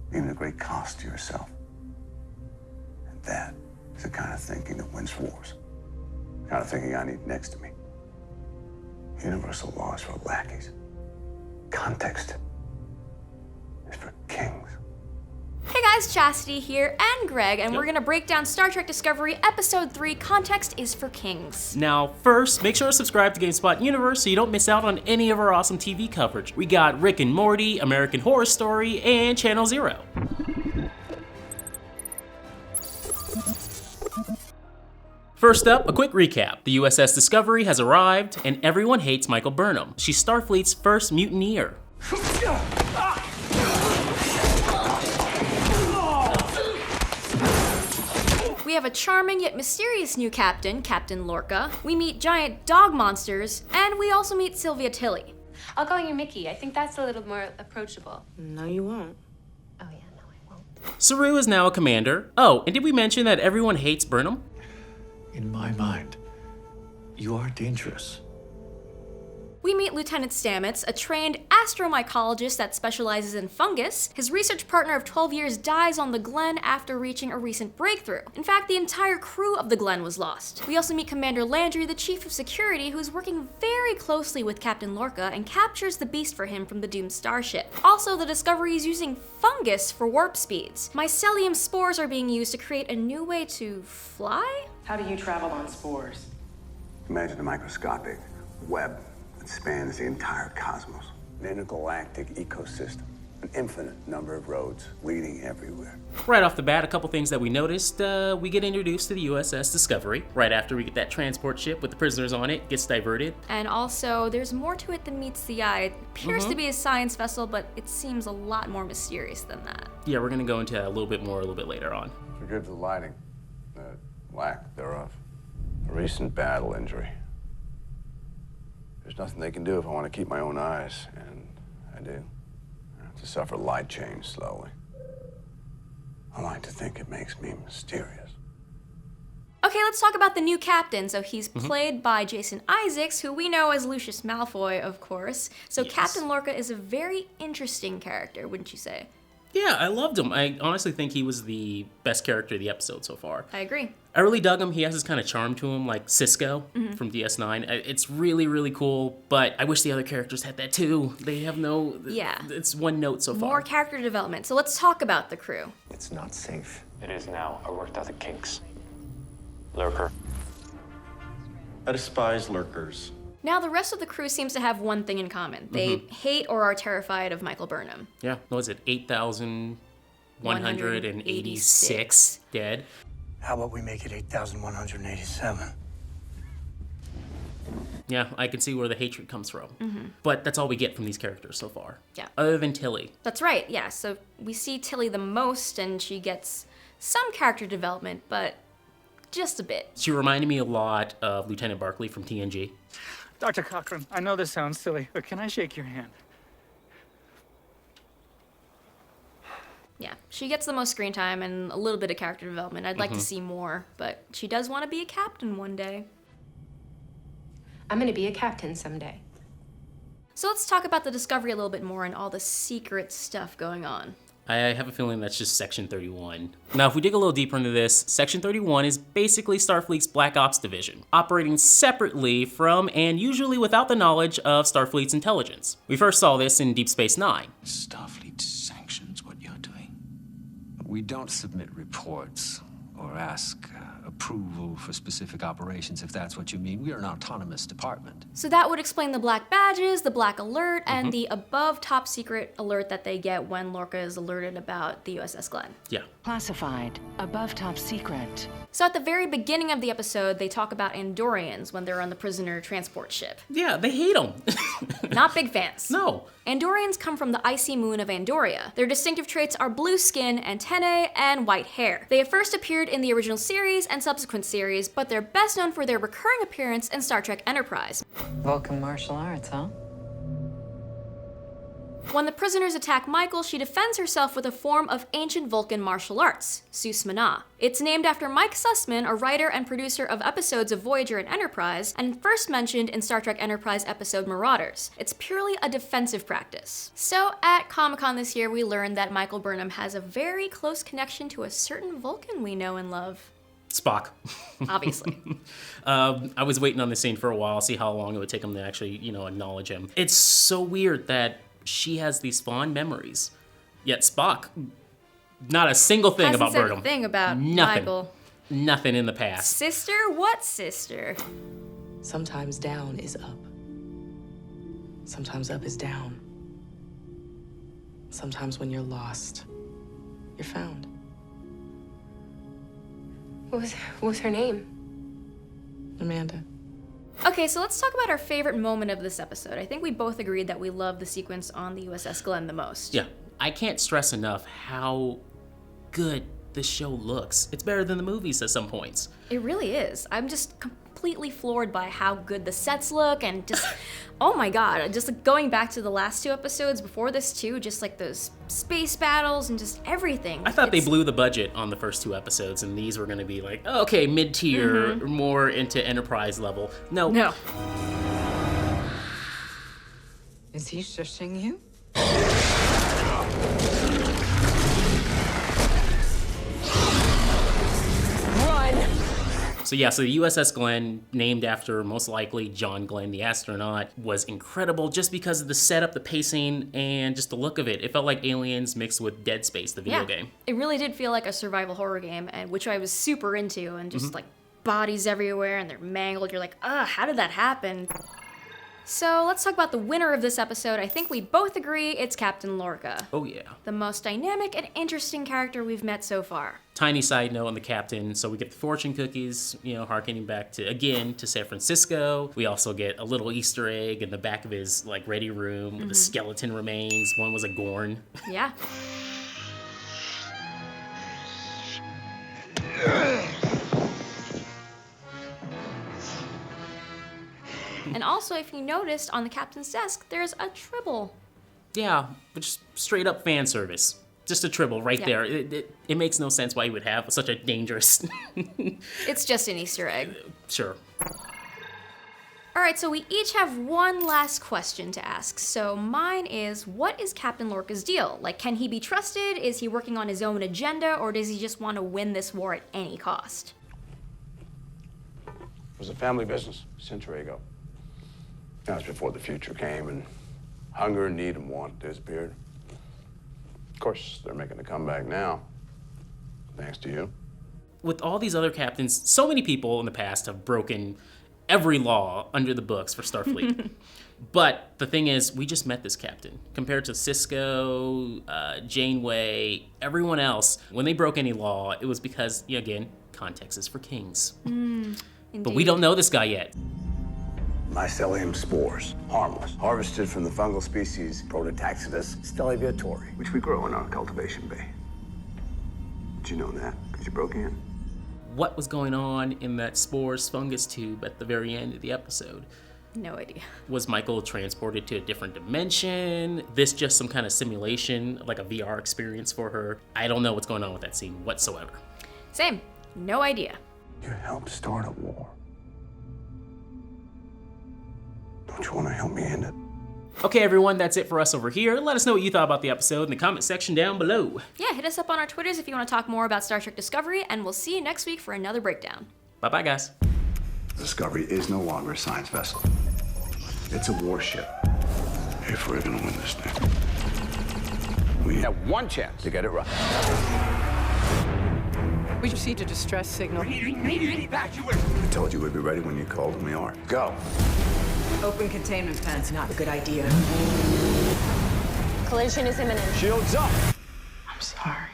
even a great cost to yourself. And that is the kind of thinking that wins wars. The kind of thinking I need next to me. Universal law is for lackeys. Context is for kings. Hey guys, Chastity here, and Greg, and we're gonna break down Star Trek Discovery Episode 3, Context is for Kings. Now, first, make sure to subscribe to GameSpot Universe so you don't miss out on any of our awesome TV coverage. We got Rick and Morty, American Horror Story, and Channel Zero. First up, a quick recap. The USS Discovery has arrived, and everyone hates Michael Burnham. She's Starfleet's first mutineer. We have a charming yet mysterious new captain, Captain Lorca. We meet giant dog monsters, and we also meet Sylvia Tilly. I'll call you Mickey. I think that's a little more approachable. No, you won't. Oh yeah, no, I won't. Saru is now a commander. Oh, and did we mention that everyone hates Burnham? In my mind, you are dangerous. We meet Lieutenant Stamets, a trained astromycologist that specializes in fungus. His research partner of 12 years dies on the Glen after reaching a recent breakthrough. In fact, the entire crew of the Glen was lost. We also meet Commander Landry, the chief of security, who's working very closely with Captain Lorca and captures the beast for him from the doomed starship. Also, the Discovery is using fungus for warp speeds. Mycelium spores are being used to create a new way to fly? How do you travel on spores? Imagine a microscopic web that spans the entire cosmos. An intergalactic ecosystem. An infinite number of roads leading everywhere. Right off the bat, a couple things that we noticed. We get introduced to the USS Discovery. Right after we get that transport ship with the prisoners on it, gets diverted. And also, there's more to it than meets the eye. It appears to be a science vessel, but it seems a lot more mysterious than that. Yeah, we're gonna go into that a little bit more a little bit later on. Forgive the lighting, the lack thereof. A recent battle injury. There's nothing they can do if I want to keep my own eyes, and I do. I have to suffer light change slowly. I like to think it makes me mysterious. Okay, let's talk about the new captain. So he's played by Jason Isaacs, who we know as Lucius Malfoy, of course. So Yes. Captain Lorca is a very interesting character, wouldn't you say? Yeah, I loved him. I honestly think he was the best character of the episode so far. I agree. I really dug him. He has this kind of charm to him, like Cisco from DS9. It's really, really cool, but I wish the other characters had that too. They have no... Yeah. It's one note so far. More character development. So let's talk about the crew. It's not safe. It is now. I worked out the kinks. Lurker. I despise lurkers. Now, the rest of the crew seems to have one thing in common. They hate or are terrified of Michael Burnham. Yeah, what was it? 8,186 dead. How about we make it 8,187? Yeah, I can see where the hatred comes from. But that's all we get from these characters so far. Yeah. Other than Tilly. That's right, yeah. So we see Tilly the most, and she gets some character development, but just a bit. She reminded me a lot of Lieutenant Barclay from TNG. Dr. Cochran, I know this sounds silly, but can I shake your hand? Yeah, she gets the most screen time and a little bit of character development. I'd like to see more, but she does want to be a captain one day. I'm gonna be a captain someday. So let's talk about the Discovery a little bit more and all the secret stuff going on. I have a feeling that's just Section 31. Now, if we dig a little deeper into this, Section 31 is basically Starfleet's Black Ops division, operating separately from and usually without the knowledge of Starfleet's intelligence. We first saw this in Deep Space Nine. Starfleet sanctions what you're doing. We don't submit reports or ask approval for specific operations, if that's what you mean. We are an autonomous department. So that would explain the black badges, the black alert, and the above top secret alert that they get when Lorca is alerted about the USS Glen. Yeah. Classified. Above top secret. So at the very beginning of the episode, they talk about Andorians when they're on the prisoner transport ship. Yeah, they hate them. Not big fans. No. Andorians come from the icy moon of Andoria. Their distinctive traits are blue skin, antennae, and white hair. They have first appeared in the original series and subsequent series, but they're best known for their recurring appearance in Star Trek Enterprise. Vulcan martial arts, huh? When the prisoners attack Michael, she defends herself with a form of ancient Vulcan martial arts, Susmana. It's named after Mike Sussman, a writer and producer of episodes of Voyager and Enterprise, and first mentioned in Star Trek Enterprise episode Marauders. It's purely a defensive practice. So at Comic-Con this year, we learned that Michael Burnham has a very close connection to a certain Vulcan we know and love. Spock. Obviously. I was waiting on this scene for a while, see how long it would take him to actually, acknowledge him. It's so weird that she has these fond memories, yet Spock, not a single thing about Burnham. Hasn't said a thing about Nothing. Michael. Nothing in the past. Sister? What sister? Sometimes down is up. Sometimes up is down. Sometimes when you're lost, you're found. What was her name? Amanda. Okay, so let's talk about our favorite moment of this episode. I think we both agreed that we love the sequence on the USS Glenn the most. Yeah, I can't stress enough how good this show looks. It's better than the movies at some points. It really is. I'm just completely floored by how good the sets look and just, oh my god, just like going back to the last two episodes before this too, just like those space battles and just everything. I thought they blew the budget on the first two episodes, and these were gonna be like, okay, mid-tier, more into Enterprise level. No. No. Is he shushing you? So yeah, so the USS Glenn, named after most likely John Glenn, the astronaut, was incredible just because of the setup, the pacing, and just the look of it. It felt like Aliens mixed with Dead Space, the video game. It really did feel like a survival horror game, and which I was super into, and just like bodies everywhere and they're mangled. You're like, how did that happen? So let's talk about the winner of this episode. I think we both agree it's Captain Lorca. Oh yeah. The most dynamic and interesting character we've met so far. Tiny side note on the captain. So we get the fortune cookies, harkening back to San Francisco. We also get a little Easter egg in the back of his ready room with the skeleton remains. One was a Gorn. Yeah. And also, if you noticed, on the captain's desk, there's a tribble. Yeah, but just straight up fan service. Just a tribble right there. It makes no sense why you would have such a dangerous... It's just an Easter egg. Sure. All right, so we each have one last question to ask. So mine is, what is Captain Lorca's deal? Can he be trusted? Is he working on his own agenda? Or does he just want to win this war at any cost? It was a family business a century ago. That was before the future came and hunger, need, and want disappeared. Of course, they're making a comeback now, thanks to you. With all these other captains, so many people in the past have broken every law under the books for Starfleet. But the thing is, we just met this captain. Compared to Cisco, Janeway, everyone else, when they broke any law, it was because, again, context is for kings. But we don't know this guy yet. Mycelium spores, harmless, harvested from the fungal species Prototaxidus stelaviatori, which we grow in our cultivation bay. Did you know that? Because you broke in. What was going on in that spores fungus tube at the very end of the episode? No idea. Was Michael transported to a different dimension? This just some kind of simulation, like a VR experience for her? I don't know what's going on with that scene whatsoever. Same. No idea. You helped start a war. Don't you want to help me end it? Okay, everyone, that's it for us over here. Let us know what you thought about the episode in the comment section down below. Yeah, hit us up on our Twitters if you want to talk more about Star Trek Discovery, and we'll see you next week for another breakdown. Bye-bye, guys. Discovery is no longer a science vessel. It's a warship. If we're gonna win this thing, we have one chance to get it right. We received a distress signal. I told you we'd be ready when you called, and we are. Go. Open containment plan's not a good idea. Collision is imminent. Shields up. I'm sorry.